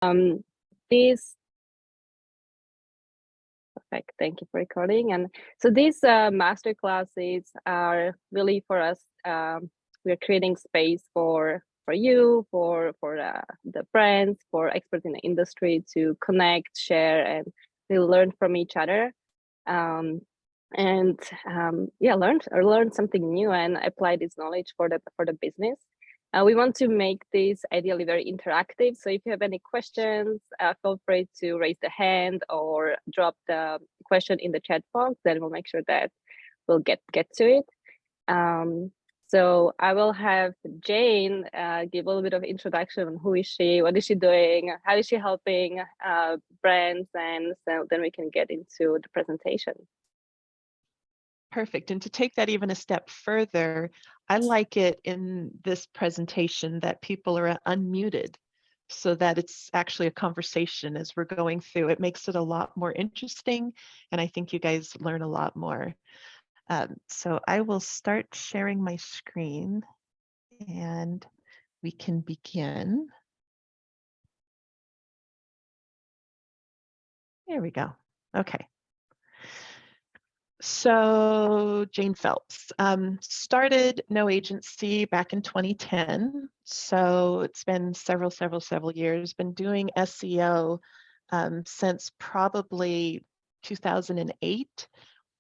Um, these Perfect. Thank you for recording. And so these master classes are really for us. We're creating space for you, for the friends, for experts in the industry to connect, share, and really learn from each other. Um, and yeah, learn something new and apply this knowledge for the business. We want to make this ideally very interactive. So if you have any questions, feel free to raise the hand or drop the question in the chat box. Then we'll make sure that we'll get to it. So I will have Jane give a little bit of introduction on who is she, what is she doing, how is she helping brands, and so then we can get into the presentation. Perfect. And to take that even a step further, I like it in this presentation that people are unmuted so that it's actually a conversation as we're going through. It makes it a lot more interesting, and I think you guys learn a lot more. So I will start sharing my screen and we can begin. There we go. Okay. So Jane Phelps started No Agency back in 2010. So it's been several years. Been doing SEO since probably 2008.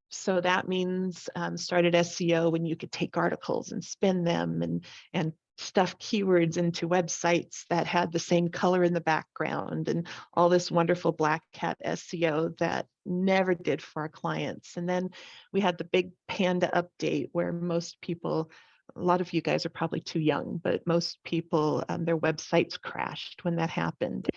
So that means started SEO when you could take articles and spin them and stuff keywords into websites that had the same color in the background and all this wonderful black hat SEO that never did for our clients. And then we had the big Panda update where most people, a lot of you guys are probably too young, but most people, their websites crashed when that happened.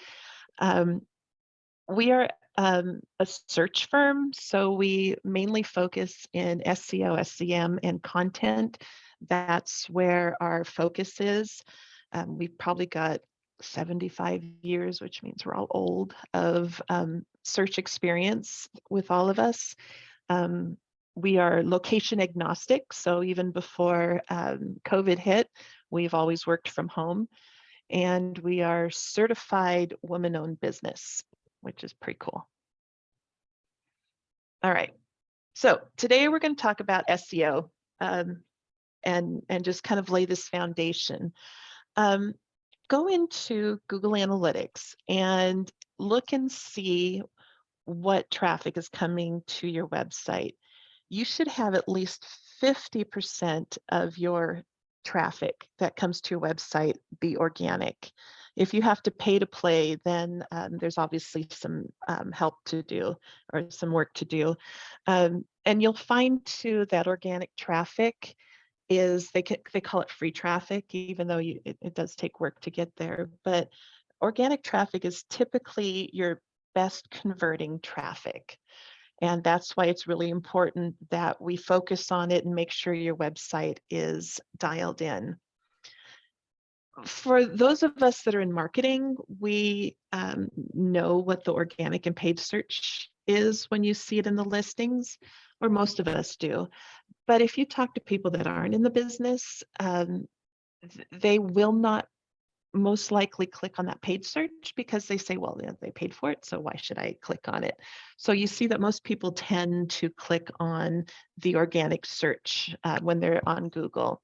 We are a search firm, so we mainly focus in SEO, SEM, and content. That's where our focus is. We've probably got 75 years, which means we're all old, of search experience with all of us. We are location agnostic, so even before COVID hit, we've always worked from home. And we are certified woman-owned business, which is pretty cool. All right, so today we're going to talk about SEO and just kind of lay this foundation. Go into Google Analytics and look and see what traffic is coming to your website. You should have at least 50% of your traffic that comes to your website be organic. If you have to pay to play, then there's obviously some help to do or some work to do. And you'll find too that organic traffic is, they call it free traffic, even though it does take work to get there. But organic traffic is typically your best converting traffic. And that's why it's really important that we focus on it and make sure your website is dialed in. For those of us that are in marketing, we know what the organic and paid search is when you see it in the listings, or most of us do. But if you talk to people that aren't in the business, they will not most likely click on that paid search because they say, well, they paid for it, so why should I click on it? So you see that most people tend to click on the organic search when they're on Google.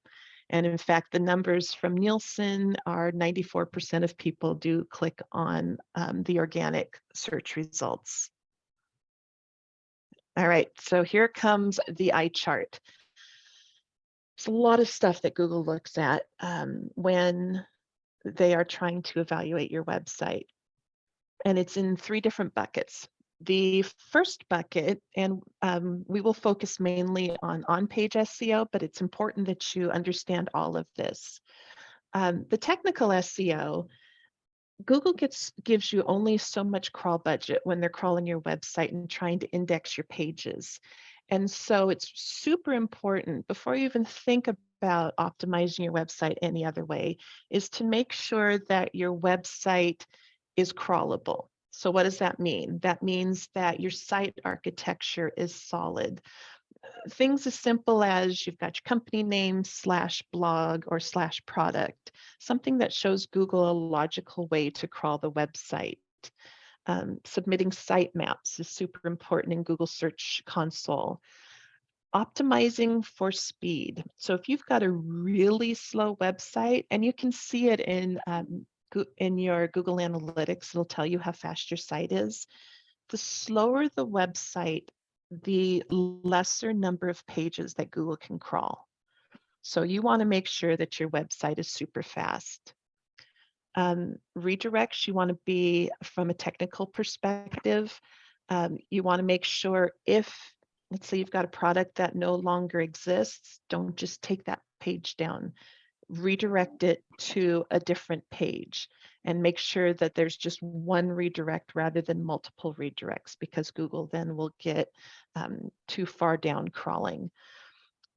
And in fact, the numbers from Nielsen are 94% of people do click on the organic search results. All right, so here comes the eye chart. It's a lot of stuff that Google looks at when they are trying to evaluate your website. And it's in 3 different buckets. The first bucket, and we will focus mainly on on-page SEO, but it's important that you understand all of this. The technical SEO, Google gives you only so much crawl budget when they're crawling your website and trying to index your pages. And so it's super important before you even think about optimizing your website any other way, is to make sure that your website is crawlable. So what does that mean? That means that your site architecture is solid. things as simple as you've got your company name /blog or /product, something that shows Google a logical way to crawl the website. Submitting sitemaps is super important in Google Search Console. Optimizing for speed. So if you've got a really slow website, and you can see it in your Google Analytics, it'll tell you how fast your site is. The slower the website, the lesser number of pages that Google can crawl. So you want to make sure that your website is super fast. Redirects, you want to be from a technical perspective. You want to make sure if, let's say you've got a product that no longer exists, don't just take that page down. Redirect it to a different page and make sure that there's just one redirect rather than multiple redirects, because Google then will get too far down crawling.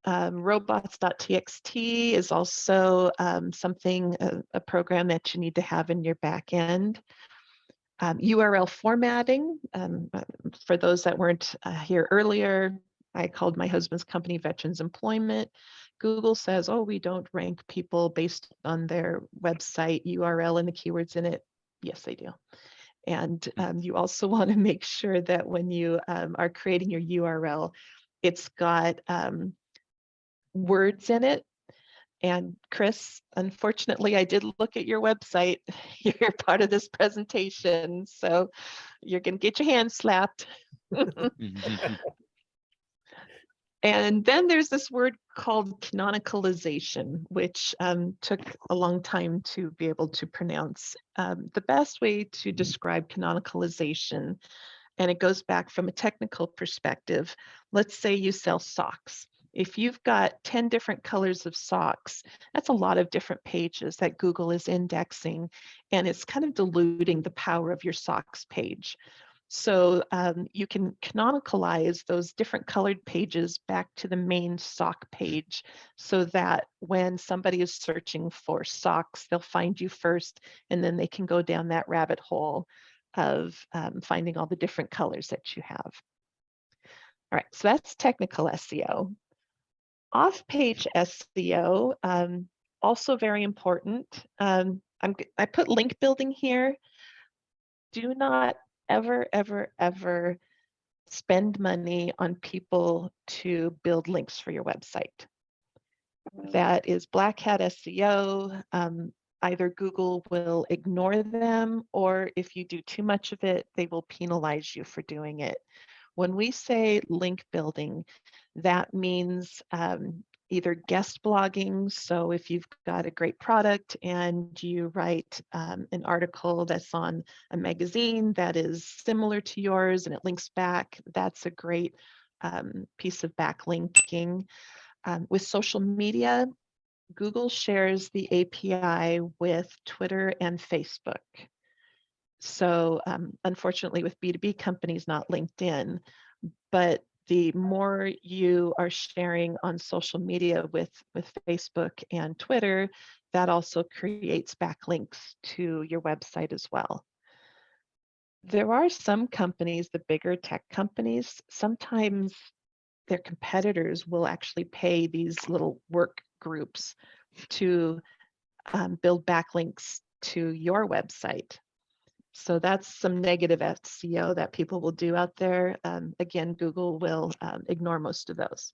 Robots.txt is also something, a program that you need to have in your back end. URL formatting, for those that weren't here earlier, I called my husband's company Veterans Employment. Google says, oh, we don't rank people based on their website URL and the keywords in it. Yes, they do. And you also want to make sure that when you are creating your URL, it's got words in it. And Chris, unfortunately, I did look at your website. You're part of this presentation, so you're going to get your hand slapped. And then there's this word called canonicalization, which took a long time to be able to pronounce. The best way to describe canonicalization, and it goes back from a technical perspective, let's say you sell socks. If you've got 10 different colors of socks, that's a lot of different pages that Google is indexing, and it's kind of diluting the power of your socks page. So you can canonicalize those different colored pages back to the main sock page, so that when somebody is searching for socks, they'll find you first, and then they can go down that rabbit hole of finding all the different colors that you have. All right, so that's technical SEO. Off-page SEO, also very important. I put link building here. Do not ever, ever, ever spend money on people to build links for your website. That is black hat SEO. Either Google will ignore them, or if you do too much of it, they will penalize you for doing it. When we say link building, that means either guest blogging. So if you've got a great product and you write an article that's on a magazine that is similar to yours and it links back, that's a great piece of backlinking. With social media, Google shares the API with Twitter and Facebook. So unfortunately with B2B companies, not LinkedIn, but the more you are sharing on social media with Facebook and Twitter, that also creates backlinks to your website as well. There are some companies, the bigger tech companies, sometimes their competitors will actually pay these little work groups to build backlinks to your website. So that's some negative SEO that people will do out there. Again, Google will ignore most of those.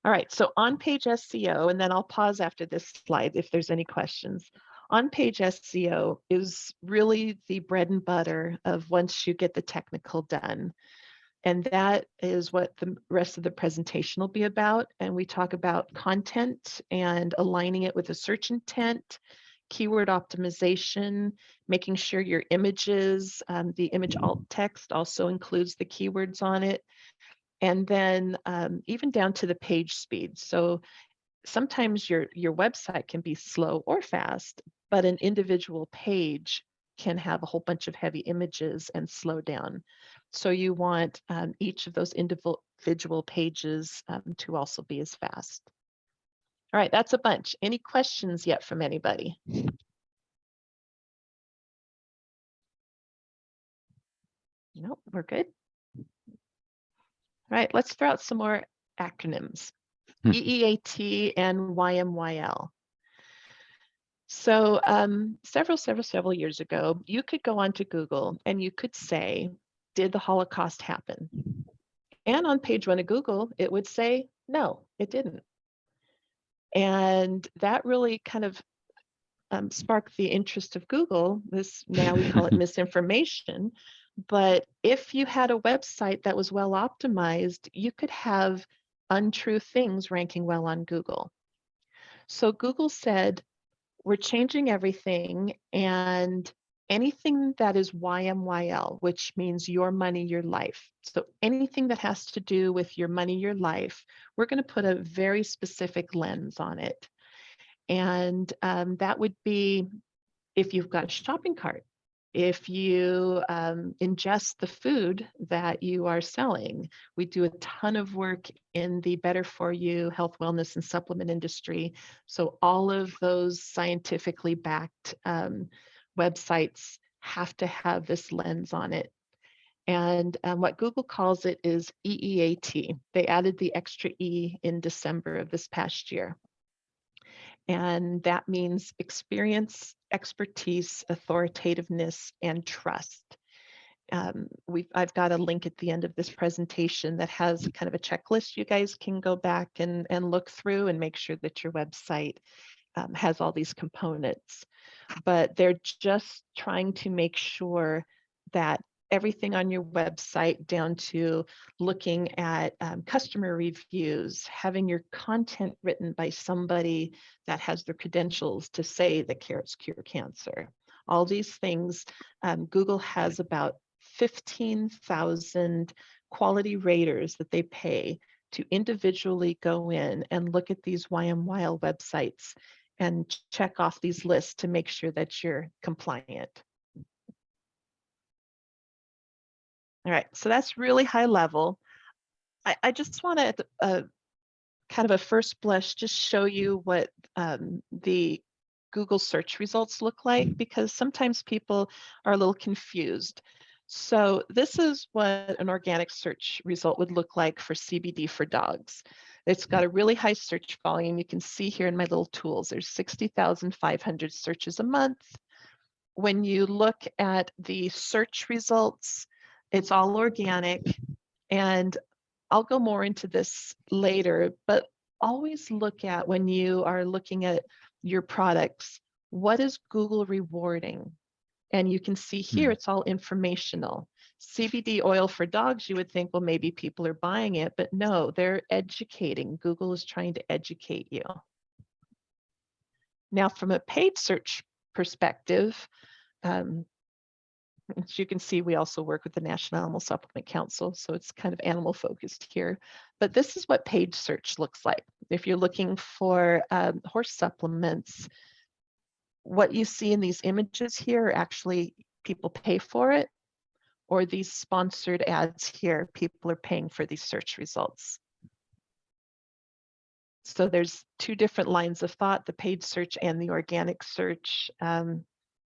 All right, so on-page SEO, and then I'll pause after this slide if there's any questions. On-page SEO is really the bread and butter of once you get the technical done. And that is what the rest of the presentation will be about. And we talk about content and aligning it with a search intent, keyword optimization, making sure your images, the image alt text also includes the keywords on it, and then even down to the page speed. So sometimes your website can be slow or fast, but an individual page can have a whole bunch of heavy images and slow down. So you want each of those individual pages to also be as fast. All right, that's a bunch. Any questions yet from anybody? Nope, we're good. All All right, let's throw out some more acronyms. EEAT and YMYL. So several years ago, you could go onto Google and you could say, did the Holocaust happen? And on page 1 of Google, it would say, no, it didn't. And that really kind of sparked the interest of Google. Now we call it misinformation. But if you had a website that was well optimized, you could have untrue things ranking well on Google. So Google said, we're changing everything, and anything that is YMYL, which means your money, your life. So anything that has to do with your money, your life, we're going to put a very specific lens on it. And that would be if you've got a shopping cart, if you ingest the food that you are selling. We do a ton of work in the better for you health, wellness, and supplement industry. So all of those scientifically backed websites have to have this lens on it. And what Google calls it is EEAT. They added the extra E in December of this past year. And that means experience, expertise, authoritativeness, and trust. I've got a link at the end of this presentation that has kind of a checklist you guys can go back and look through and make sure that your website has all these components. But they're just trying to make sure that everything on your website, down to looking at customer reviews, having your content written by somebody that has the credentials to say that carrots cure cancer. All these things, Google has about 15,000 quality raters that they pay to individually go in and look at these YMYL websites and check off these lists to make sure that you're compliant. All right, so that's really high level. I just want to kind of a first blush just show you what the Google search results look like, because sometimes people are a little confused. So this is what an organic search result would look like for CBD for dogs. It's got a really high search volume. You can see here in my little tools, there's 60,500 searches a month. When you look at the search results, it's all organic. And I'll go more into this later, but always look at, when you are looking at your products, what is Google rewarding? And you can see here, it's all informational. CBD oil for dogs, you would think, well, maybe people are buying it, but no, they're educating. Google is trying to educate you. Now, from a paid search perspective, as you can see, we also work with the National Animal Supplement Council, so it's kind of animal focused here. But this is what paid search looks like. If you're looking for horse supplements, what you see in these images here are actually people pay for it, or these sponsored ads here, people are paying for these search results. So there's two different lines of thought, the paid search and the organic search.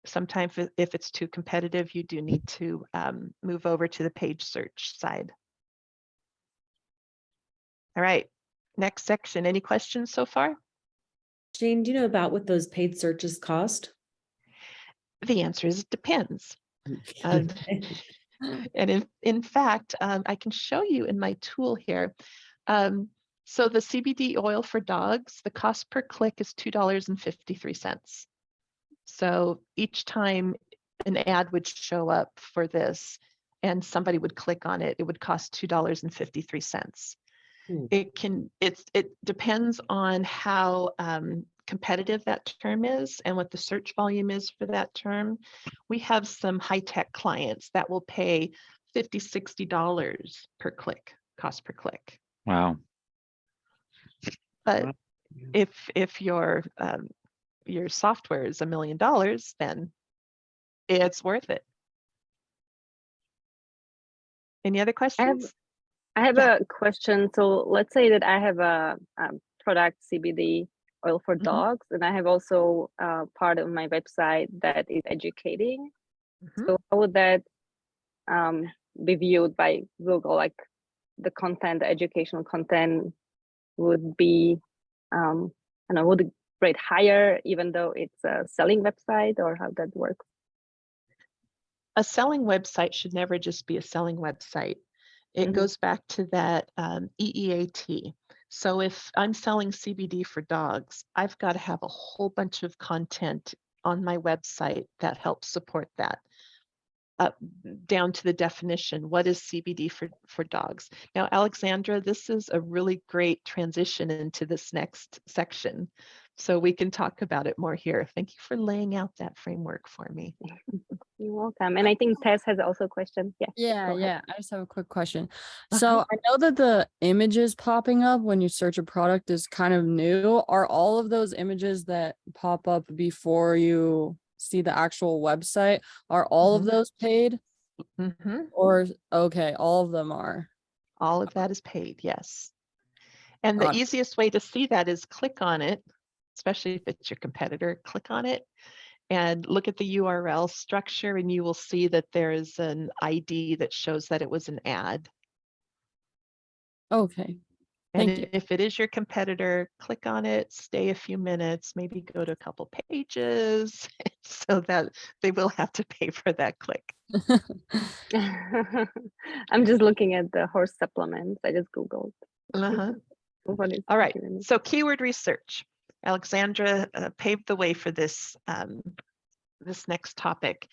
Sometimes if it's too competitive, you do need to move over to the page search side. All right, next section. Any questions so far? Jane, do you know about what those paid searches cost? The answer is it depends. And in fact, I can show you in my tool here. So the CBD oil for dogs, the cost per click is $2.53. So each time an ad would show up for this and somebody would click on it, it would cost $2.53. It depends on how competitive that term is and what the search volume is for that term. We have some high-tech clients that will pay $50, $60 per click, cost per click. Wow. But if your software is $1 million, then it's worth it. Any other questions? I have a question. So let's say that I have a product, CBD oil for dogs, and I have also part of my website that is educating. So how would that be viewed by Google? Like, the content, the educational content would be, would rate higher even though it's a selling website, or how that works? A selling website should never just be a selling website. It goes back to that EEAT. So if I'm selling CBD for dogs, I've got to have a whole bunch of content on my website that helps support that. Down to the definition, what is CBD for dogs? Now, Alexandra, this is a really great transition into this next section. So we can talk about it more here. Thank you for laying out that framework for me. You're welcome. And I think Tess has also a question. Yeah. Yeah. I just have a quick question. So I know that the images popping up when you search a product is kind of new. Are all of those images that pop up before you see the actual website, are all of those paid? Or okay, all of them are. All of that is paid, yes. And the easiest way to see that is click on it, especially if it's your competitor, click on it and look at the URL structure, and you will see that there is an ID that shows that it was an ad. Okay. And Thank you. if it is your competitor, click on it, stay a few minutes, maybe go to a couple pages so that they will have to pay for that click. I'm just looking at the horse supplements. I just Googled. All right, so keyword research. Alexandra paved the way for this, this next topic.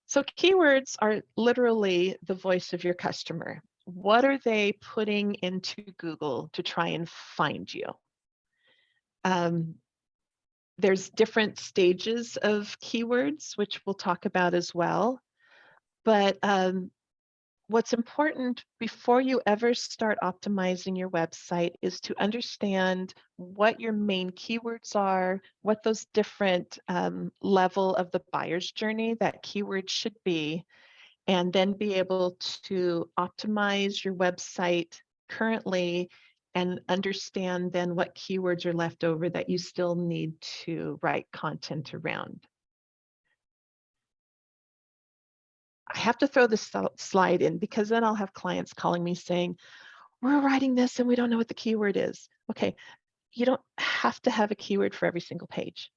So keywords are literally the voice of your customer. What are they putting into Google to try and find you? There's different stages of keywords, which we'll talk about as well. But what's important before you ever start optimizing your website is to understand what your main keywords are, what those different level of the buyer's journey that keyword should be, and then be able to optimize your website currently and understand then what keywords are left over that you still need to write content around. I have to throw this slide in because then I'll have clients calling me saying, we're writing this and we don't know what the keyword is. Okay, you don't have to have a keyword for every single page.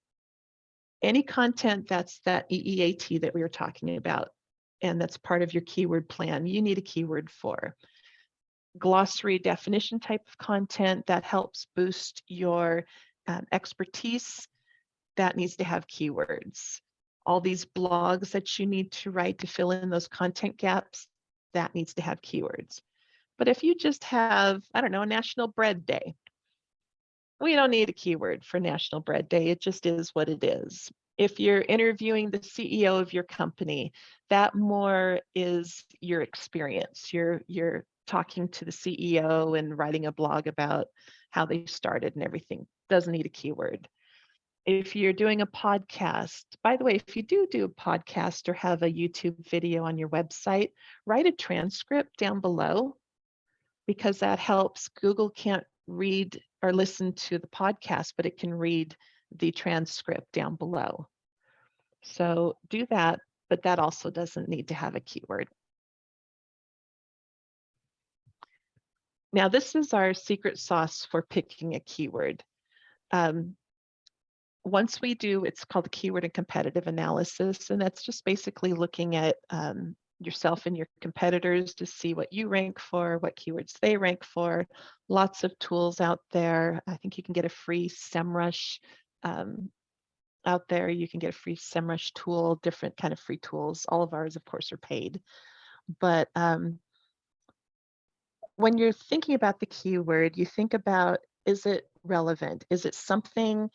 Any content that's that EEAT that we were talking about, and that's part of your keyword plan, you need a keyword for. Glossary definition type of content that helps boost your expertise, that needs to have keywords. All these blogs that you need to write to fill in those content gaps, that needs to have keywords. But if you just have, I don't know, National Bread Day, we don't need a keyword for National Bread Day. It just is what it is. If you're interviewing the CEO of your company, that more is your experience. You're talking to the CEO and writing a blog about how they started and everything. Doesn't need a keyword. If you're doing a podcast, by the way, if you do a podcast or have a YouTube video on your website, write a transcript down below, because that helps. Google can't read or listen to the podcast, but it can read the transcript down below. So do that, but that also doesn't need to have a keyword. Now, this is our secret sauce for picking a keyword. Once we do, it's called the keyword and competitive analysis, and that's just basically looking at yourself and your competitors to see what you rank for, what keywords they rank for. Lots of tools out there. I think you can get a free SEMrush out there. You can get a free SEMrush tool, different kind of free tools. All of ours, of course, are paid. But when you're thinking about the keyword, you think about, is it relevant? Is it something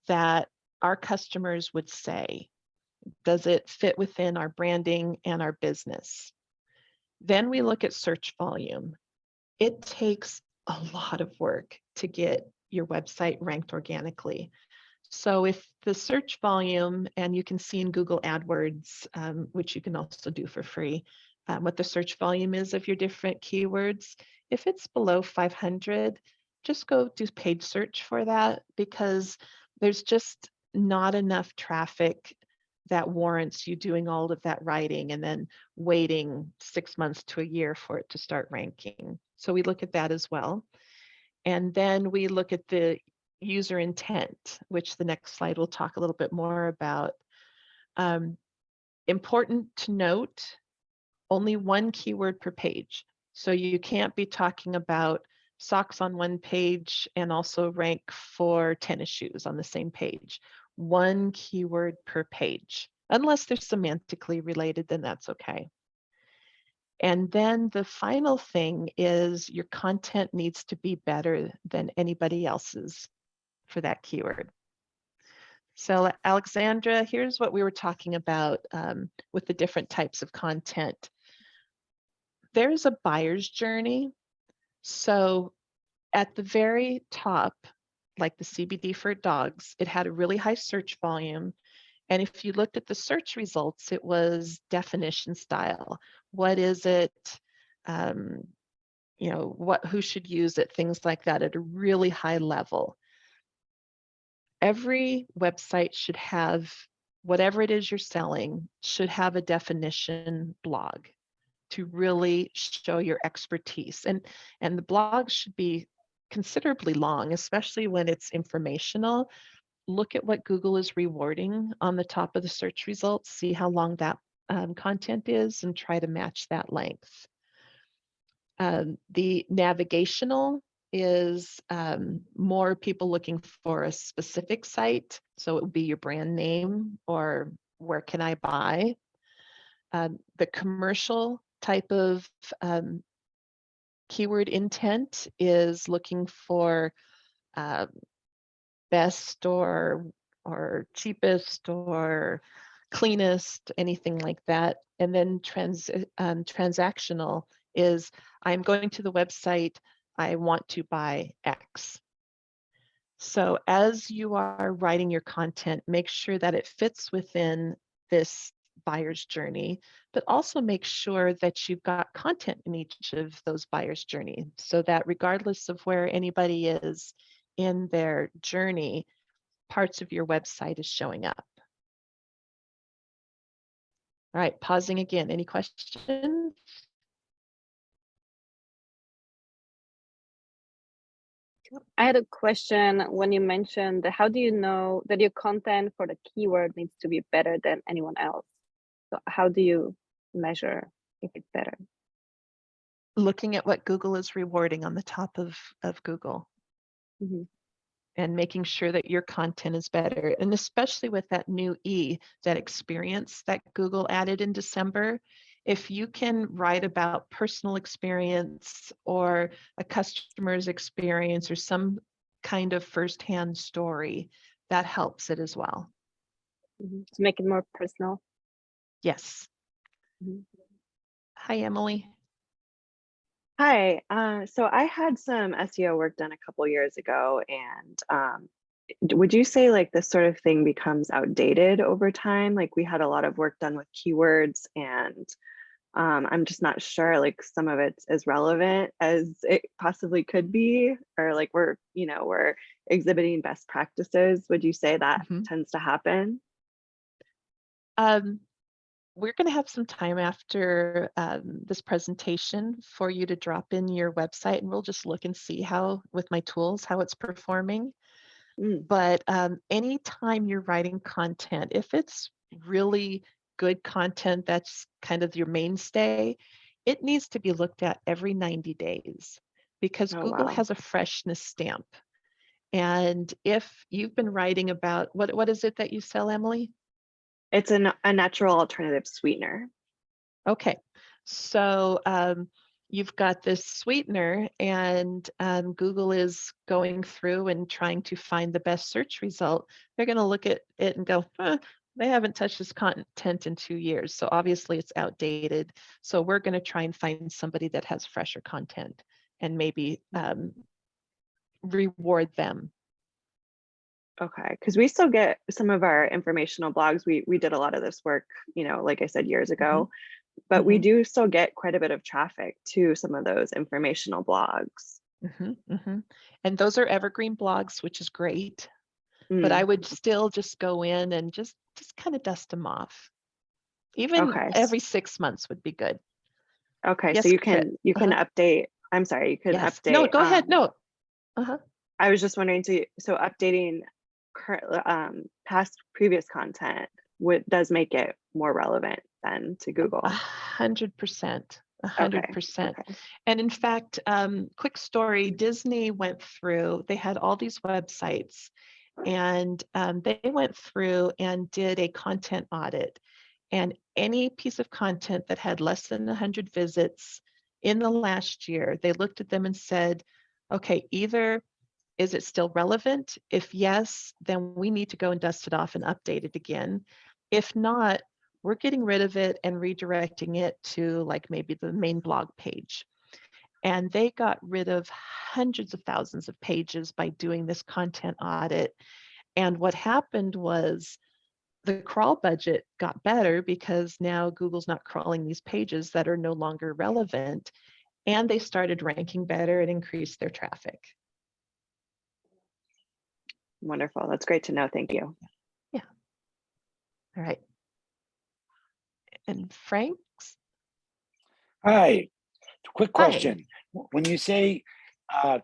that our customers would say? Does it fit within our branding and our business? Then we look at search volume. It takes a lot of work to get your website ranked organically. So if the search volume, and you can see in Google AdWords, which you can also do for free, what the search volume is of your different keywords, if it's below 500, just go do paid search for that, because there's just not enough traffic that warrants you doing all of that writing and then waiting 6 months to a year for it to start ranking. So we look at that as well. And then we look at the user intent, which the next slide will talk a little bit more about. Important to note, only one keyword per page. So you can't be talking about socks on one page and also rank for tennis shoes on the same page. One keyword per page. Unless they're semantically related, then that's okay. And then the final thing is your content needs to be better than anybody else's for that keyword. So Alexandra, here's what we were talking about with the different types of content. There's a buyer's journey. So at the very top, like the CBD for dogs, it had a really high search volume. And if you looked at the search results, it was definition style. What is it? You know, who should use it? Things like that at a really high level. Every website should have, whatever it is you're selling, should have a definition blog to really show your expertise. And the blog should be considerably long, especially when it's informational. Look at what Google is rewarding on the top of the search results, see how long that content is, and try to match that length. The navigational is more people looking for a specific site. So it would be your brand name or where can I buy. The commercial type of keyword intent is looking for best or cheapest or cleanest, anything like that. And then transactional is I'm going to the website, I want to buy X. So as you are writing your content, make sure that it fits within this buyer's journey, but also make sure that you've got content in each of those buyer's journey so that regardless of where anybody is in their journey, parts of your website is showing up. All right, pausing again. Any questions? I had a question when you mentioned how do you know that your content for the keyword needs to be better than anyone else? So how do you measure if it's better? Looking at what Google is rewarding on the top of Google. Mm-hmm. And making sure that your content is better. And especially with that new E, that experience that Google added in December, if you can write about personal experience or a customer's experience or some kind of firsthand story, that helps it as well. Mm-hmm. To make it more personal. Yes. Mm-hmm. Hi, Emily. Hi, so I had some SEO work done a couple years ago, and would you say like this sort of thing becomes outdated over time? Like we had a lot of work done with keywords, and I'm just not sure like some of it's as relevant as it possibly could be, or like we're exhibiting best practices. Would you say that tends to happen? We're going to have some time after this presentation for you to drop in your website, and we'll just look and see how, with my tools, how it's performing. But anytime you're writing content, if it's really good content that's kind of your mainstay, it needs to be looked at every 90 days because Google has a freshness stamp. And if you've been writing about, what is it that you sell, Emily? It's a natural alternative sweetener. Okay, so you've got this sweetener and Google is going through and trying to find the best search result. They're going to look at it and go, they haven't touched this content in 2 years. So obviously it's outdated. So we're going to try and find somebody that has fresher content and maybe reward them. Okay, because we still get some of our informational blogs. We did a lot of this work, like I said, years ago, but we do still get quite a bit of traffic to some of those informational blogs. And those are evergreen blogs, which is great. but I Mm, would still just go in and just kind of dust them off. Even okay. every 6 months would be good. Okay. So Yes, you Krit. can update. I'm sorry. You can Yes. No, update. go ahead. No. Uh-huh. I was just wondering so updating past previous content does make it more relevant then to Google. 100%. Okay. 100%. Okay. And in fact, quick story, Disney went through, they had all these websites, and they went through and did a content audit. And any piece of content that had less than 100 visits in the last year, they looked at them and said, okay, either is it still relevant? If yes, then we need to go and dust it off and update it again. If not, we're getting rid of it and redirecting it to like maybe the main blog page. And they got rid of hundreds of thousands of pages by doing this content audit. And what happened was the crawl budget got better because now Google's not crawling these pages that are no longer relevant. And they started ranking better and increased their traffic. Wonderful. That's great to know. Thank you. Yeah. All right. And Frank? Hi, quick Hi. question. When you say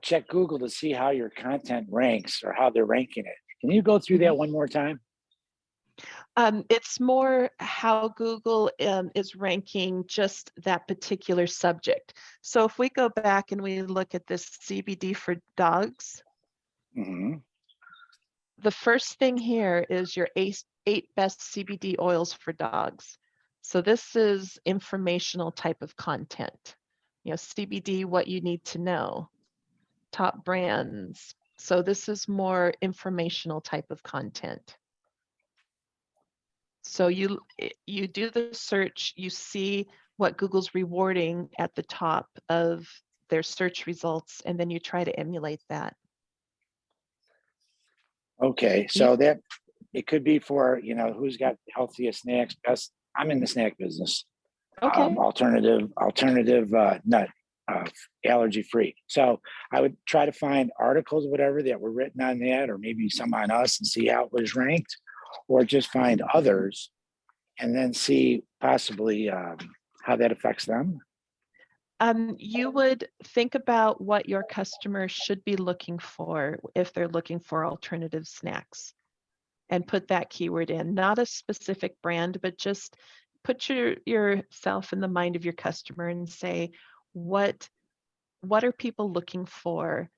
check Google to see how your content ranks or how they're ranking it, can you go through that one more time? It's more how Google is ranking just that particular subject. So if we go back and we look at this CBD for dogs, Mhm. the first thing here is your eight best CBD oils for dogs. So this is informational type of content. You know, CBD, what you need to know, top brands. So this is more informational type of content. So you do the search, you see what Google's rewarding at the top of their search results, and then you try to emulate that. Okay, so that it could be for, who's got healthiest snacks, best. I'm in the snack business. Okay. Alternative nut, allergy free. So I would try to find articles, whatever, that were written on that, or maybe some on us, and see how it was ranked, or just find others and then see possibly how that affects them. You would think about what your customers should be looking for if they're looking for alternative snacks, and put that keyword in, not a specific brand, but just put yourself in the mind of your customer and say, what are people looking for?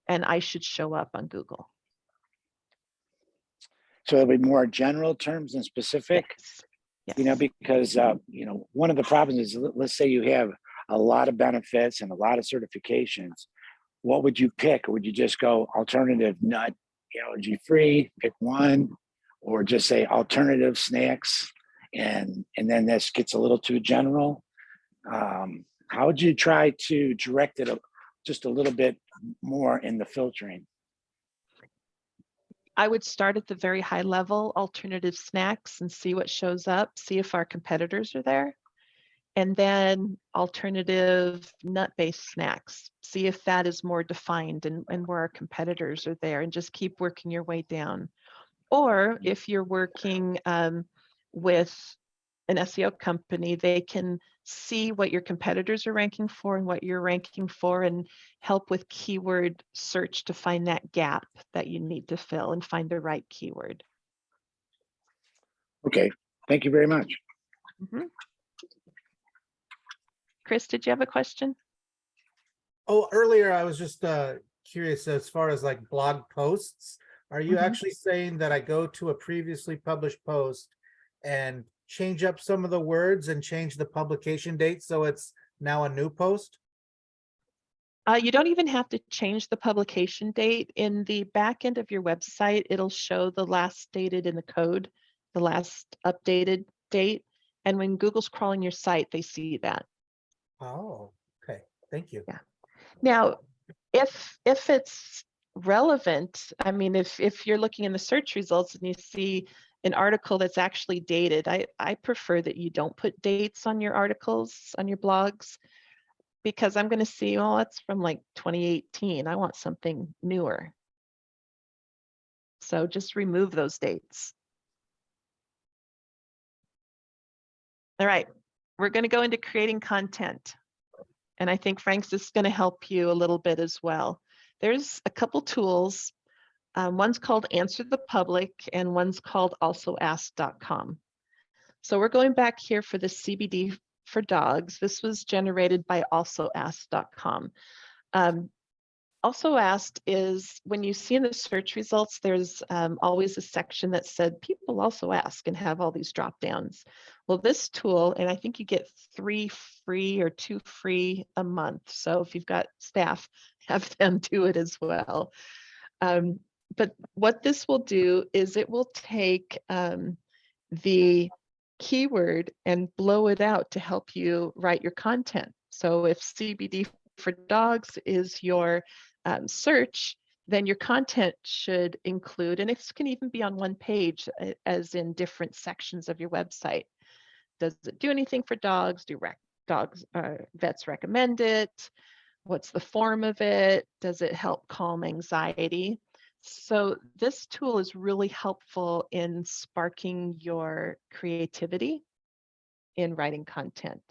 And I should show up on Google. So it'll be more general terms than specific. Yes. Because one of the problems is, let's say you have a lot of benefits and a lot of certifications. What would you pick? Would you just go alternative nut, allergy free, pick one, or just say alternative snacks, and then this gets a little too general? How would you try to direct it just a little bit more in the filtering? I would start at the very high level, alternative snacks, and see what shows up, see if our competitors are there. And then alternative nut-based snacks, see if that is more defined and where our competitors are there, and just keep working your way down. Or if you're working with an SEO company, they can see what your competitors are ranking for and what you're ranking for, and help with keyword search to find that gap that you need to fill and find the right keyword. Okay, thank you very much. Chris, did you have a question? Oh, earlier I was just curious as far as like blog posts. Are you actually saying that I go to a previously published post and change up some of the words and change the publication date so it's now a new post? You don't even have to change the publication date. In the back end of your website, it'll show the last stated in the code, the last updated date. And when Google's crawling your site, they see that. Oh, okay. Thank you. Yeah. Now, if it's relevant, I mean, if you're looking in the search results and you see an article that's actually dated, I prefer that you don't put dates on your articles, on your blogs, because I'm going to see, well, that's from like 2018. I want something newer. So just remove those dates. All right, we're going to go into creating content. And I think Frank's is going to help you a little bit as well. There's a couple tools. One's called Answer the Public and one's called alsoask.com. So we're going back here for the CBD for dogs. This was generated by alsoask.com. Also asked is when you see in the search results, there's always a section that said people also ask and have all these drop downs. Well, this tool, and I think you get 3 free or 2 free a month. So if you've got staff, have them do it as well. But what this will do is it will take the keyword and blow it out to help you write your content. So if CBD for dogs is your search, then your content should include, and it can even be on one page as in different sections of your website. Does it do anything for dogs? Do dogs vets recommend it? What's the form of it? Does it help calm anxiety? So this tool is really helpful in sparking your creativity in writing content.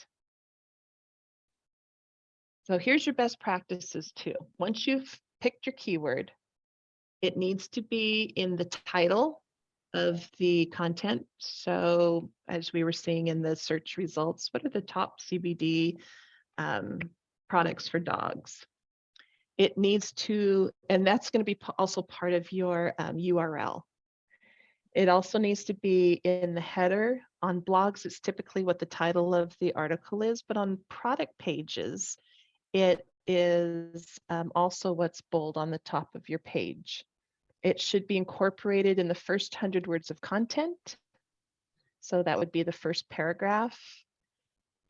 So here's your best practices too. Once you've picked your keyword, it needs to be in the title of the content. So as we were seeing in the search results, what are the top CBD products for dogs? It needs to, and that's going to be also part of your URL. It also needs to be in the header. On blogs, it's typically what the title of the article is, but on product pages, it is also what's bold on the top of your page. It should be incorporated in the first 100 words of content. So that would be the first paragraph.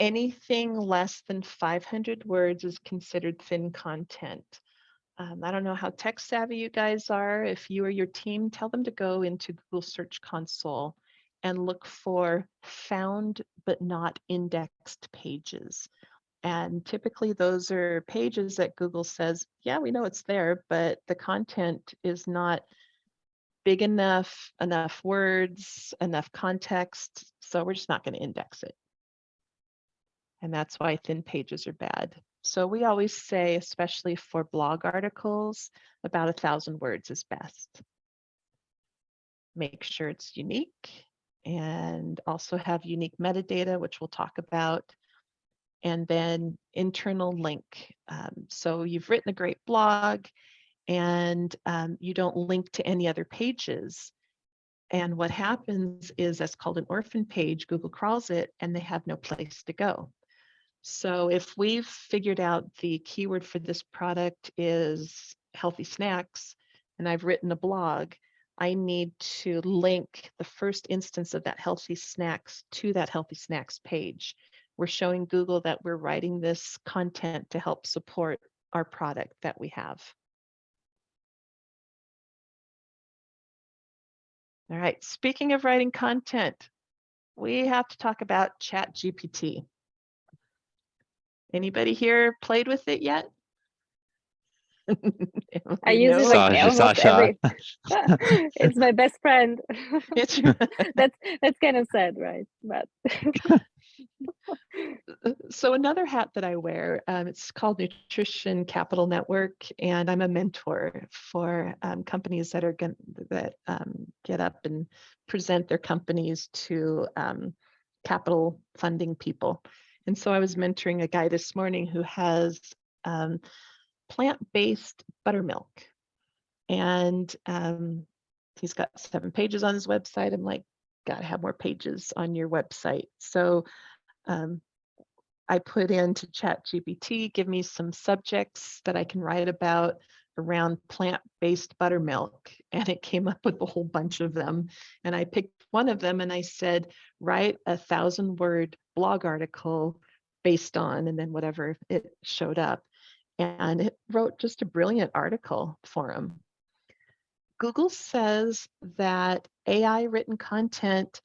Anything less than 500 words is considered thin content. I don't know how tech savvy you guys are. If you or your team, tell them to go into Google Search Console and look for found but not indexed pages. And typically those are pages that Google says, yeah, we know it's there, but the content is not big enough words, enough context. So we're just not going to index it. And that's why thin pages are bad. So we always say, especially for blog articles, about 1,000 words is best. Make sure it's unique and also have unique metadata, which we'll talk about. And then internal link. So you've written a great blog and you don't link to any other pages. And what happens is that's called an orphan page. Google crawls it and they have no place to go. So if we've figured out the keyword for this product is healthy snacks, and I've written a blog, I need to link the first instance of that healthy snacks to that healthy snacks page. We're showing Google that we're writing this content to help support our product that we have. All right, speaking of writing content, we have to talk about ChatGPT. Anybody here played with it yet? I use it like almost every. Sasha. It's my best friend. It's that's kind of sad, right? But so another hat that I wear, it's called Nutrition Capital Network, and I'm a mentor for companies that are get up and present their companies to capital funding people. And so I was mentoring a guy this morning who has plant-based buttermilk, and he's got 7 pages on his website. I'm like, gotta have more pages on your website. So I put into ChatGPT, give me some subjects that I can write about around plant-based buttermilk, and it came up with a whole bunch of them. And I picked one of them and I said, write a 1,000-word blog article based on, and then whatever it showed up. And it wrote just a brilliant article for him. Google says that AI written content,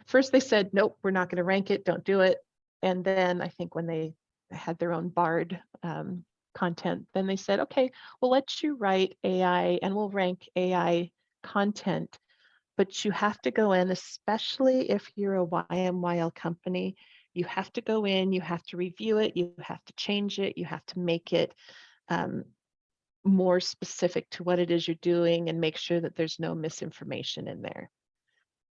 first they said, nope, we're not going to rank it, don't do it. And then I think when they had their own barred content, then they said, okay, we'll let you write AI and we'll rank AI content, but you have to go in, especially if you're a YMYL company, you have to go in, you have to review it, you have to change it, you have to make it more specific to what it is you're doing and make sure that there's no misinformation in there.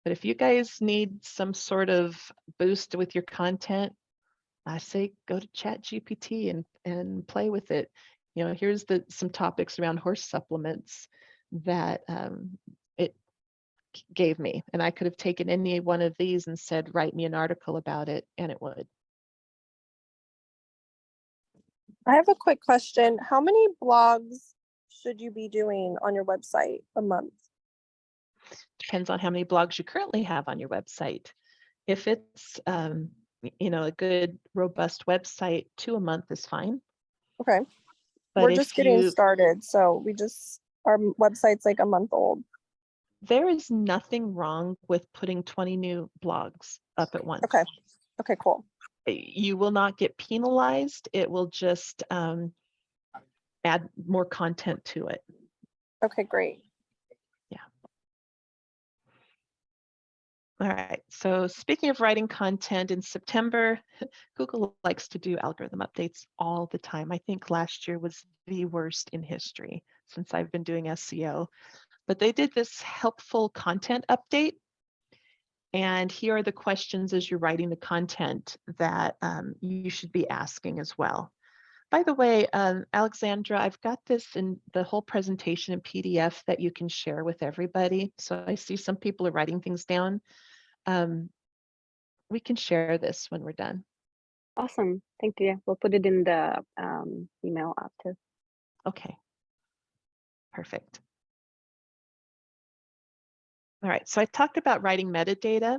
But if you guys need some sort of boost with your content, I say go to ChatGPT and play with it. You know, here's some topics around horse supplements that it gave me, and I could have taken any one of these and said, write me an article about it, and it would. I have a quick question. How many blogs should you be doing on your website a month? Depends on how many blogs you currently have on your website. If it's you know, a good robust website, 2 a month is fine. Okay. But We're if just getting you, started, so our website's like a month old. there is nothing wrong with putting 20 new blogs up at once. Okay. Okay, cool. You will not get penalized. It will just add more content to it. Okay, great. All right, so speaking of writing content in September, Google likes to do algorithm updates all the time. I think last year was the worst in history since I've been doing SEO, but they did this helpful content update. And here are the questions as you're writing the content that you should be asking as well. By the way, Alexandra, I've got this in the whole presentation in PDF that you can share with everybody. So I see some people are writing things down. We can share this when we're done. Awesome. Thank you. We'll put it in the email after. Okay. Perfect. All right, so I talked about writing metadata,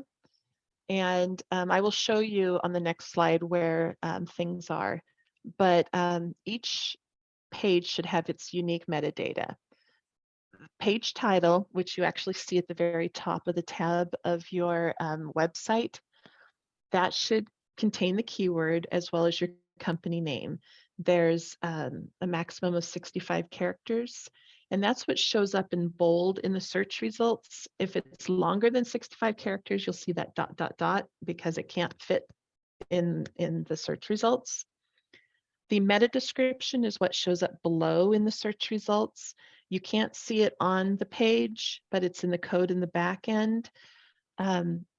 and I will show you on the next slide where things are, but each page should have its unique metadata. Page title, which you actually see at the very top of the tab of your website, that should contain the keyword as well as your company name. There's a maximum of 65 characters, and that's what shows up in bold in the search results. If it's longer than 65 characters, you'll see that ... because it can't fit in the search results. The meta description is what shows up below in the search results. You can't see it on the page, but it's in the code in the back end.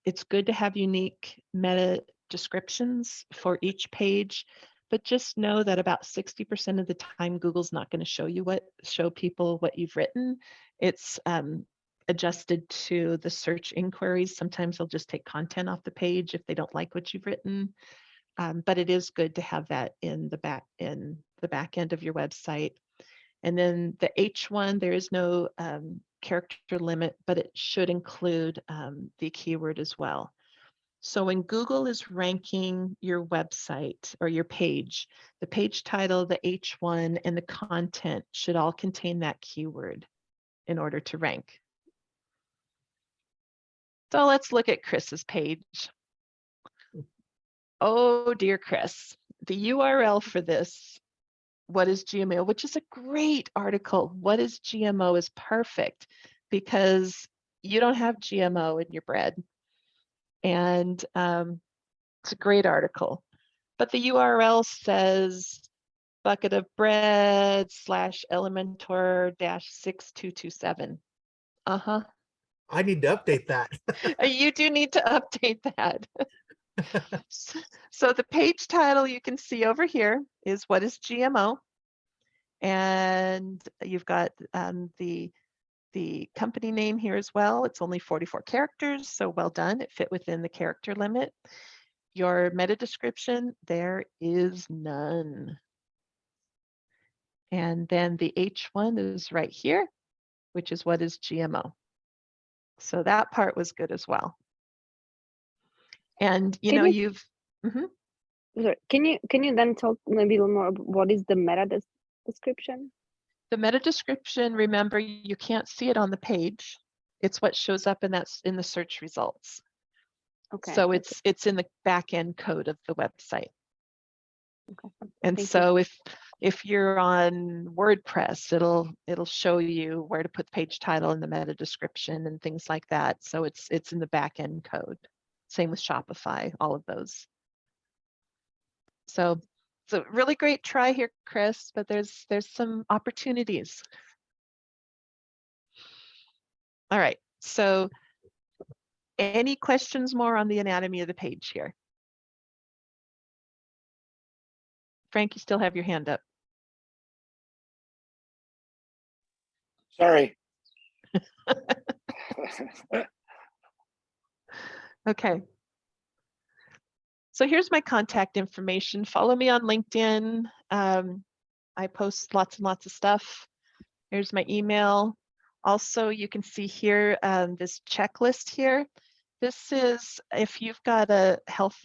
It's good to have unique meta descriptions for each page, but just know that about 60% of the time, Google's not going to show people what you've written. It's adjusted to the search inquiries. Sometimes they'll just take content off the page if they don't like what you've written. But it is good to have that in the back end of your website. And then the H1, there is no character limit, but it should include the keyword as well. So when Google is ranking your website or your page, the page title, the H1, and the content should all contain that keyword in order to rank. So let's look at Chris's page. Oh dear, Chris, the URL for this, what is GMO, which is a great article. What is GMO is perfect because you don't have GMO in your bread. And it's a great article. But the URL says bucket of bread /Elementor -6227. Uh-huh. I need to update that. You do need to update that. So the page title you can see over here is what is GMO, and you've got the company name here as well. It's only 44 characters, so well done. It fit within the character limit. Your meta description, there is none. And then the H1 is right here, which is what is GMO. So that part was good as well. And you know, you've Sorry, can you then talk maybe a little more about what is the meta description? The meta description, remember, you can't see it on the page. It's what shows up in the search results. Okay. So it's in the back end code of the website. Okay. And Thank so you. if you're on WordPress, it'll show you where to put the page title and the meta description and things like that. So it's in the back end code. Same with Shopify, all of those. So it's a really great try here, Chris, but there's some opportunities. All right, so any questions more on the anatomy of the page here? Frank, you still have your hand up. Sorry. Okay. So here's my contact information. Follow me on LinkedIn. I post lots and lots of stuff. Here's my email. Also, you can see here this checklist here. This is if you've got a health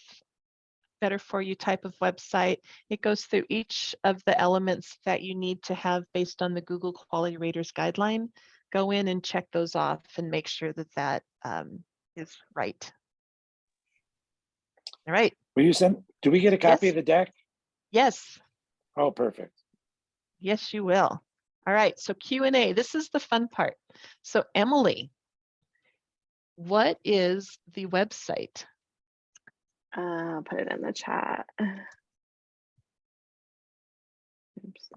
better for you type of website. It goes through each of the elements that you need to have based on the Google Quality Raters guideline. Go in and check those off and make sure that that is right. All right. Will you send? Do we get a copy Yes. of the deck? Yes. Oh, perfect. Yes, you will. All right. So Q&A. This is the fun part. So Emily, what is the website? I'll put it in the chat. Oops.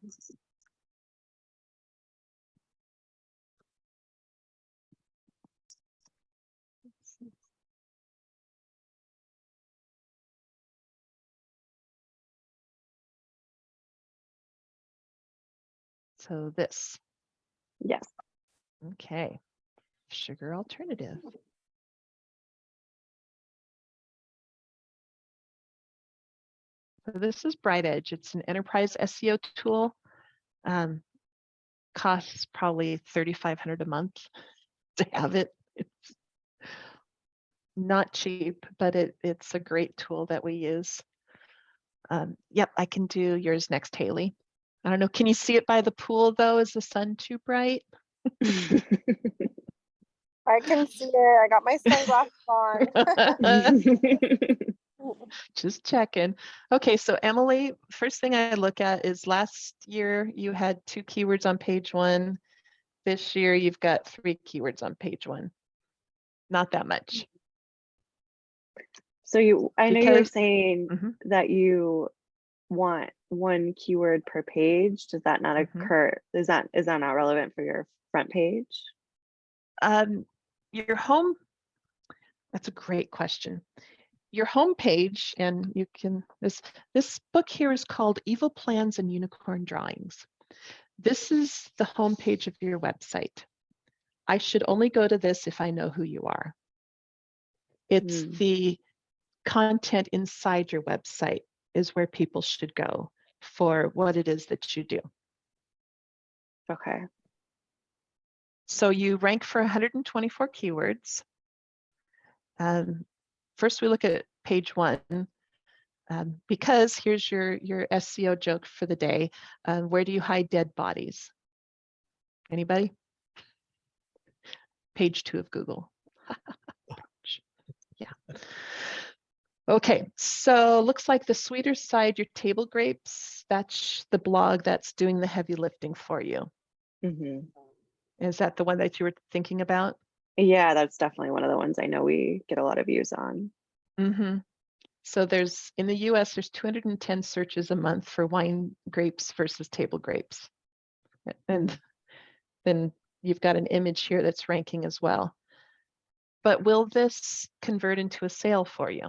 So this. Yes. Okay. Sugar alternative. So this is Bright Edge. It's an enterprise SEO tool. Costs probably $3,500 a month to have it. It's not cheap, but it's a great tool that we use. Yep, I can do yours next, Haley. I don't know. Can you see it by the pool though? Is the sun too bright? I can see it. I got my sunglasses on. Just checking. Okay, so Emily, first thing I look at is last year you had 2 keywords on page 1. This year you've got 3 keywords on page 1. Not that much. So I know you were Because- saying Mhm. that you want 1 keyword per page. Does that not Mhm. occur? Is that not relevant for your front page? Your home, that's a great question. Your home page, and you can, this book here is called Evil Plans and Unicorn Drawings. This is the home page of your website. I should only go to this if I know who you are. It's the content inside your website is where people should go for what it is that you do. Okay. So you rank for 124 keywords. First, we look at page 1 because here's your SEO joke for the day. Where do you hide dead bodies? Anybody? Page 2 of Google. Yeah. Okay, so looks like the sweeter side, your table grapes, that's the blog that's doing the heavy lifting for you. Mm-hmm. Is that the one that you were thinking about? Yeah, that's definitely one of the ones I know we get a lot of views on. Mm-hmm. So there's, in the US, there's 210 searches a month for wine grapes versus table grapes. And then you've got an image here that's ranking as well. But will this convert into a sale for you?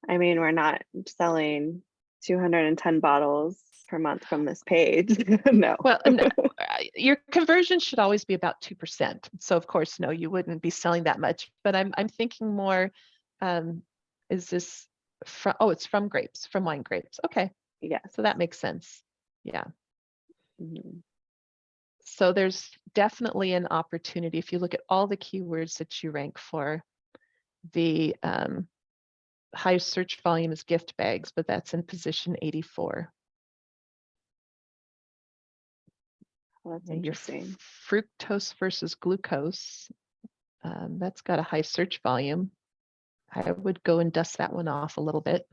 I mean, we're not selling 210 bottles per month from this page. No. Well, no, your conversion should always be about 2%. So of course, no, you wouldn't be selling that much. But I'm thinking more, is this from? Oh, it's from grapes, from wine grapes. Okay, Yes. so that makes sense. Yeah. Mm-hmm. So there's definitely an opportunity if you look at all the keywords that you rank for. The highest search volume is gift bags, but that's in position 84. Well, that's And your interesting. fructose versus glucose, that's got a high search volume. I would go and dust that one off a little bit.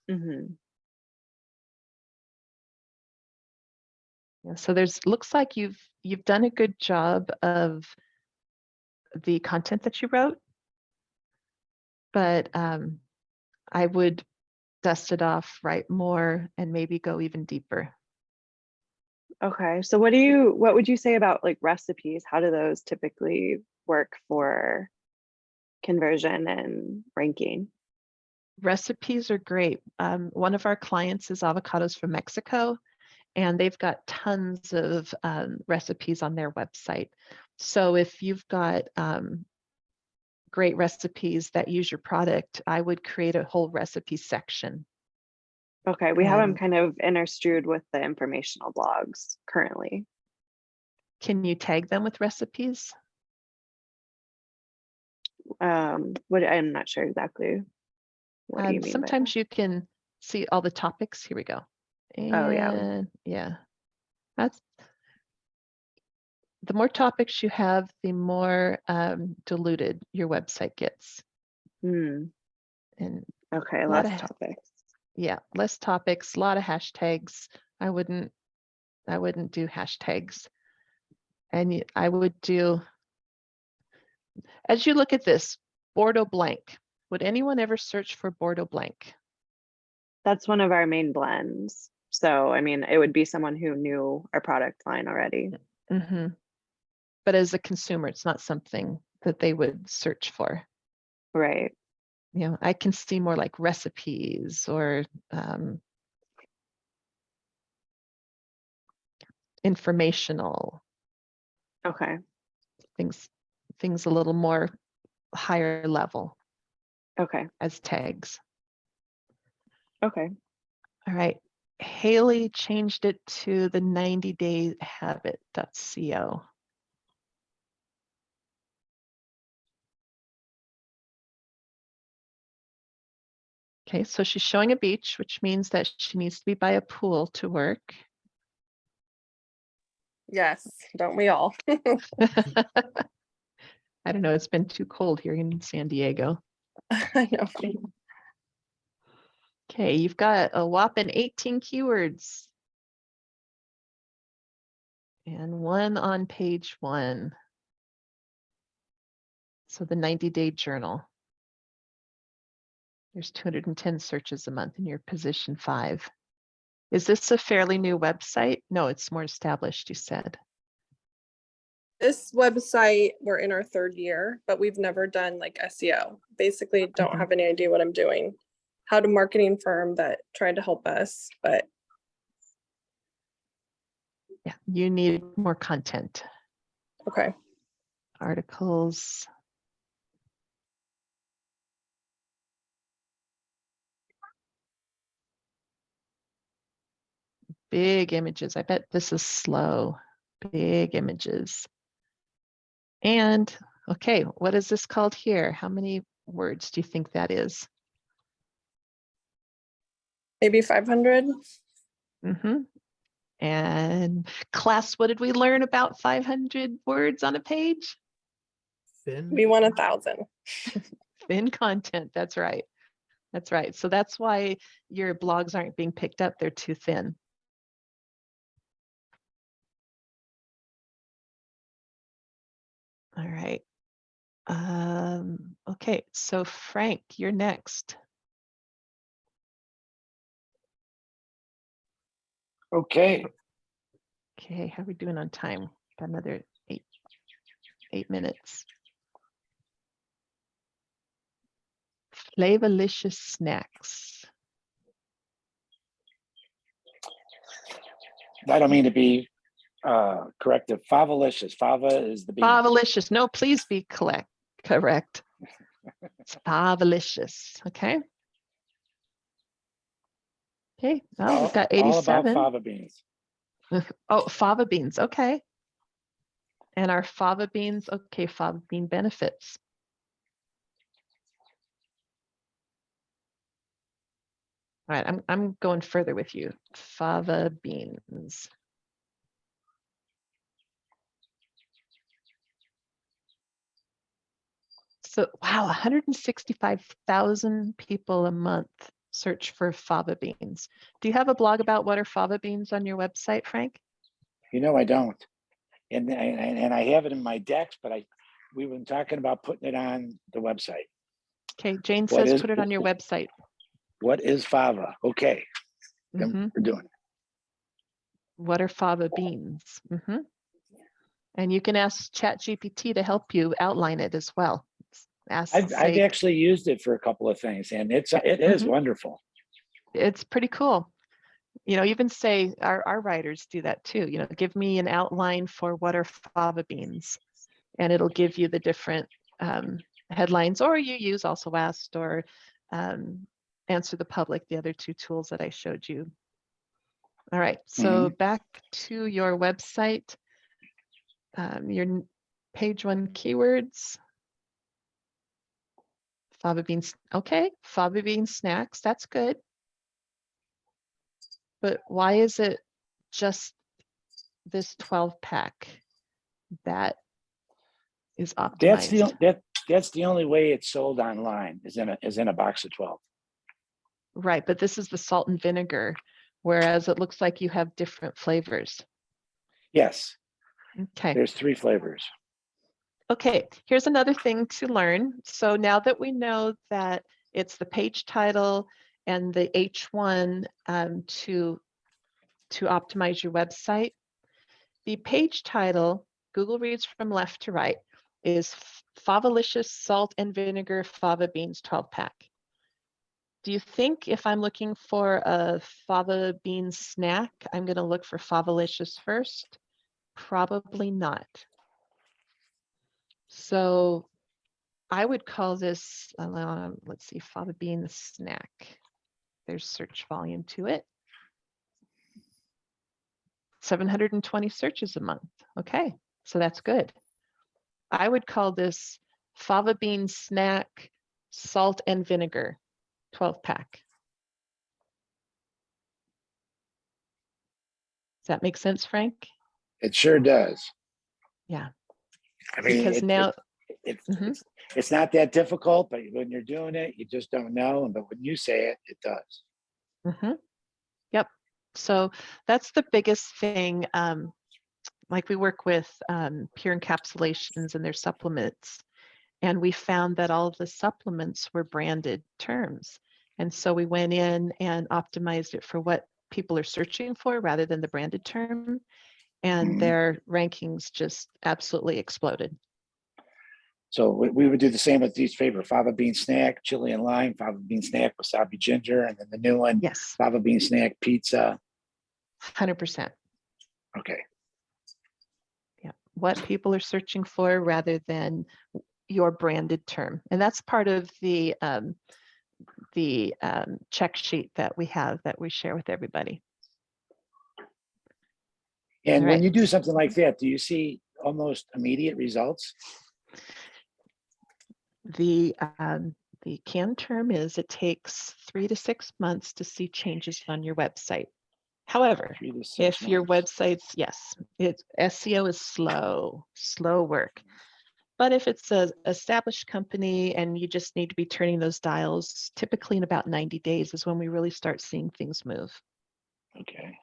Mm-hmm. Yeah, so looks like you've done a good job of the content that you wrote, but I would dust it off, write more, and maybe go even deeper. Okay. So what would you say about like recipes? How do those typically work for conversion and ranking? Recipes are great. One of our clients is avocados from Mexico, and they've got tons of recipes on their website. So if you've got great recipes that use your product, I would create a whole recipe section. Okay, we have them And kind of interstrewed with the informational blogs currently. can you tag them with recipes? What I'm not sure exactly. What do you mean by Sometimes that? you can see all the topics. Here we go. Oh yeah. And yeah, that's the more topics you have, the more diluted your website gets. Hmm. And Okay, a lot less of topics. yeah, less topics, a lot of hashtags. I wouldn't do hashtags. And I would do, as you look at this, Bordeaux blank. Would anyone ever search for Bordeaux blank? That's one of our main blends. So, I mean, it would be someone who knew our product line already. Mm-hmm. But as a consumer, it's not something that they would search for. Right. You know, I can see more like recipes or informational Okay. things a little more higher level Okay. as tags. Okay. All right. Haley changed it to the 90-day habit.co. Okay, so she's showing a beach, which means that she needs to be by a pool to work. Yes, don't we all? I don't know, it's been too cold here in San Diego. I know. Okay, you've got a whopping 18 keywords. And one on page 1. So the 90-day journal. There's 210 searches a month in your position 5. Is this a fairly new website? No, it's more established, you said. This website, we're in our 3rd year, but we've never done like SEO. Basically, don't Mhm. have any idea what I'm doing. Had a marketing firm that tried to help us, but Yeah, you need more content. okay. Articles. Big images. I bet this is slow. Big images. And okay, what is this called here? How many words do you think that is? Maybe 500. Mm-hmm. And class, what did we learn about 500 words on a page? Finn? We want 1,000. Thin content. That's right. That's right. So that's why your blogs aren't being picked up. They're too thin. All right. Okay, so Frank, you're next. Okay. Okay, how are we doing on time? Got another eight minutes. Flavorlicious snacks. I don't mean to be corrective. Favalicious. Fava is the bean. Favalicious. No, please be correct. It's favalicious. Okay. Okay. Well, we've got All about 87. fava beans. Oh, fava beans. Okay. And our fava beans. Okay, fava bean benefits. All right, I'm going further with you. Fava beans. So wow, 165,000 people a month search for fava beans. Do you have a blog about what are fava beans on your website, Frank? You know, I don't. And I have it in my decks, but we've been talking about putting it on the website. Okay, Jane What says is- put it on your website. What is fava? Okay, then Mhm. we're doing it. What are fava beans? Mhm. And you can ask ChatGPT to help you outline it as well. Ask, I've say, actually used it for a couple of things, and it is Mhm. wonderful. it's pretty cool. Even say our writers do that too. Give me an outline for what are fava beans, and it'll give you the different headlines, or you use Also Asked or Answer the Public, the other two tools that I showed you. All right, so back to your website, your page 1 keywords. Fava beans, okay, fava bean snacks, that's good. But why is it just this 12-pack that is optimized? That's the only way it's sold online is in a box of 12. Right, but this is the salt and vinegar, whereas it looks like you have different flavors. Yes, Okay. there's 3 flavors. Okay, here's another thing to learn. So now that we know that it's the page title and the H1 to optimize your website, the page title, Google reads from left to right, is Favalicious Salt and Vinegar Fava Beans 12-pack. Do you think if I'm looking for a fava bean snack, I'm going to look for Favalicious first? Probably not. So I would call this, let's see, fava bean snack. There's search volume to it. 720 searches a month. Okay, so that's good. I would call this fava bean snack, salt and vinegar, 12-pack. Does that make sense, Frank? It sure does. Yeah. I mean, Because now it's not that difficult, but when you're doing it, you just don't know. But when you say it, it does. Yep. So that's the biggest thing. Like we work with Pure Encapsulations and their supplements, and we found that all of the supplements were branded terms. And so we went in and optimized it for what people are searching for rather than the branded term. And their rankings just absolutely exploded. So we would do the same with these favorite fava bean snack, chili and lime, fava bean snack, wasabi ginger, and then the new one, Yes, fava bean snack pizza. 100%. Okay. Yeah, what people are searching for rather than your branded term. And that's part of the check sheet that we have that we share with everybody. And All when right. you do something like that, do you see almost immediate results? The canned term is it takes 3 to 6 months to see changes on your website. However, if your website's, yes, SEO is slow work. But if it's an established company and you just need to be turning those dials, typically in about 90 days is when we really start seeing things move. Okay.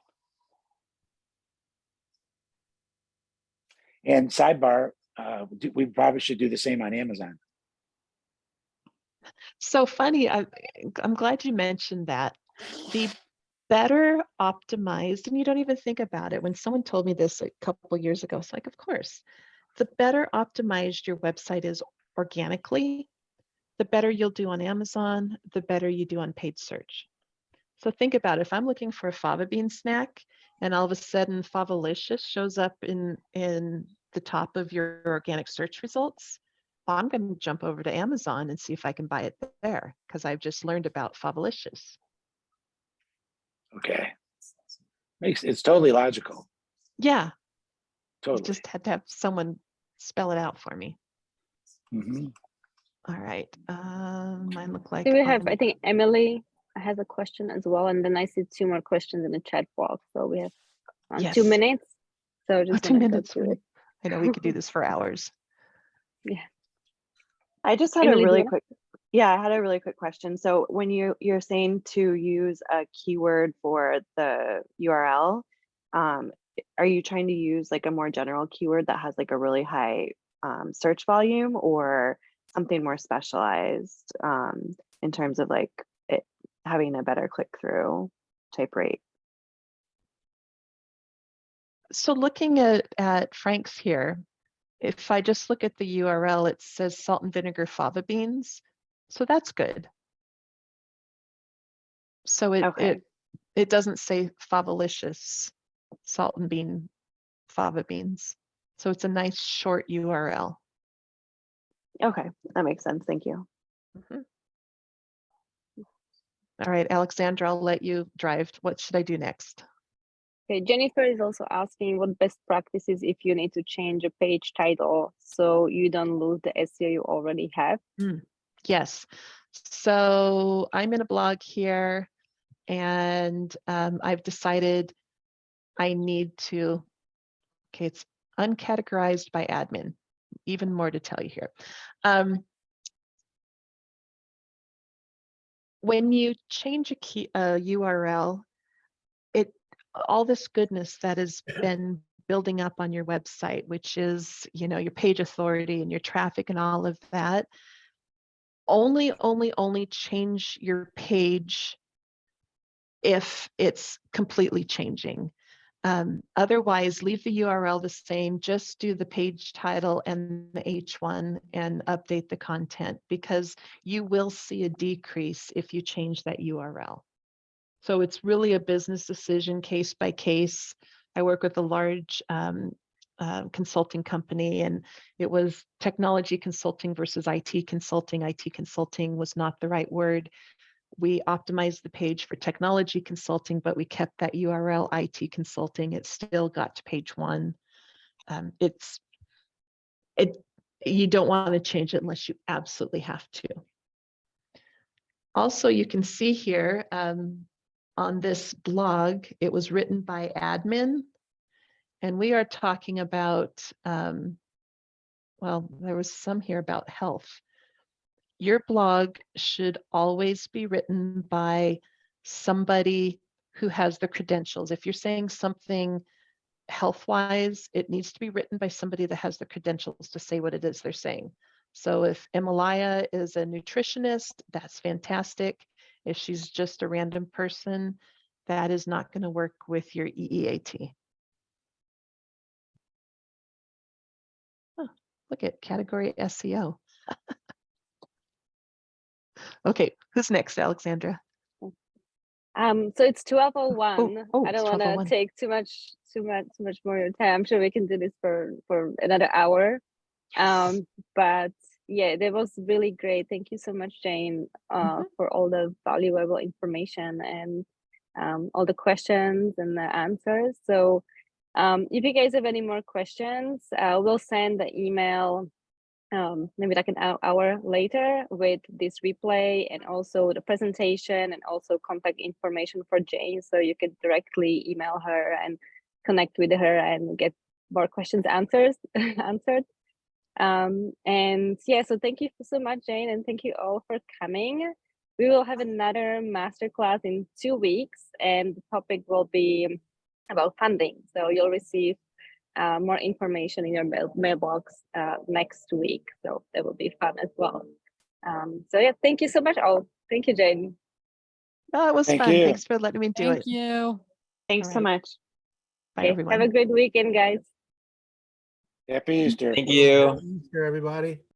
And sidebar, we probably should do the same on Amazon. So funny, I'm glad you mentioned that. The better optimized, and you don't even think about it. When someone told me this a couple years ago, it's like, of course, the better optimized your website is organically, the better you'll do on Amazon, the better you do on paid search. So think about it. If I'm looking for a fava bean snack and all of a sudden Favalicious shows up in the top of your organic search results, well, I'm going to jump over to Amazon and see if I can buy it there because I've just learned about Favalicious. Okay. It's totally logical. Yeah. Totally. You just had to have someone spell it out for me. All right. Mine look like. Do we have, I think Emily has a question as well. And then I see 2 more questions in the chat box. So we have 2 minutes. So just 2 minutes. I know we could do this for hours. Yeah. I just had Emily, a really quick, I had a really quick question. So when you're saying to use a keyword for the URL, are you trying to use like a more general keyword that has like a really high search volume, or something more specialized in terms of like it having a better click-through type rate? So looking at Frank's here, if I just look at the URL, it says salt and vinegar fava beans. So that's good. So Okay. it doesn't say favalicious salt and bean fava beans. So it's a nice short URL. Okay, that makes sense. Thank you. Mhm. All right, Alexandra, I'll let you drive. What should I do next? Okay, Jennifer is also asking what best practices if you need to change a page title so you don't lose the SEO you already have. Yes. So I'm in a blog here, and I've decided I need to, okay, it's uncategorized by admin. Even more to tell you here. When you change a URL, all this goodness that has been building up on your website, which is, your page authority and your traffic and all of that, only change your page if it's completely changing. Otherwise, leave the URL the same, just do the page title and the H1 and update the content, because you will see a decrease if you change that URL. So it's really a business decision, case by case. I work with a large consulting company, and it was technology consulting versus IT consulting. IT consulting was not the right word. We optimized the page for technology consulting, but we kept that URL IT consulting. It still got to page 1. You don't want to change it unless you absolutely have to. Also, you can see here on this blog, it was written by admin, and we are talking about, well, there was some here about health. Your blog should always be written by somebody who has the credentials. If you're saying something health-wise, it needs to be written by somebody that has the credentials to say what it is they're saying. So if Emilia is a nutritionist, that's fantastic. If she's just a random person, that is not going to work with your EEAT. Oh, look at category SEO. Okay, who's next, Alexandra? So it's 12:01. Oh, I it's don't want to 12:01. take too much more of your time. I'm sure we can do this for another hour. But yeah, that was really great. Thank you so much, Jane, for all the valuable information and all the questions and the answers. So if you guys have any more questions, we'll send the email maybe like an hour later with this replay and also the presentation and also contact information for Jane, so you can directly email her and connect with her and get more questions answered. And yeah, so thank you so much, Jane, and thank you all for coming. We will have another masterclass in 2 weeks, and the topic will be about funding. So you'll receive more information in your mailbox next week. So that will be fun as well. So yeah, thank you so much all. Thank you, Jane. Oh, it was Thank fun. you. Thanks for letting me do Thank it. you. Thanks All so right. much. Bye, Okay, everyone. have a great weekend, guys. Happy Easter. Thank you. Easter, everybody.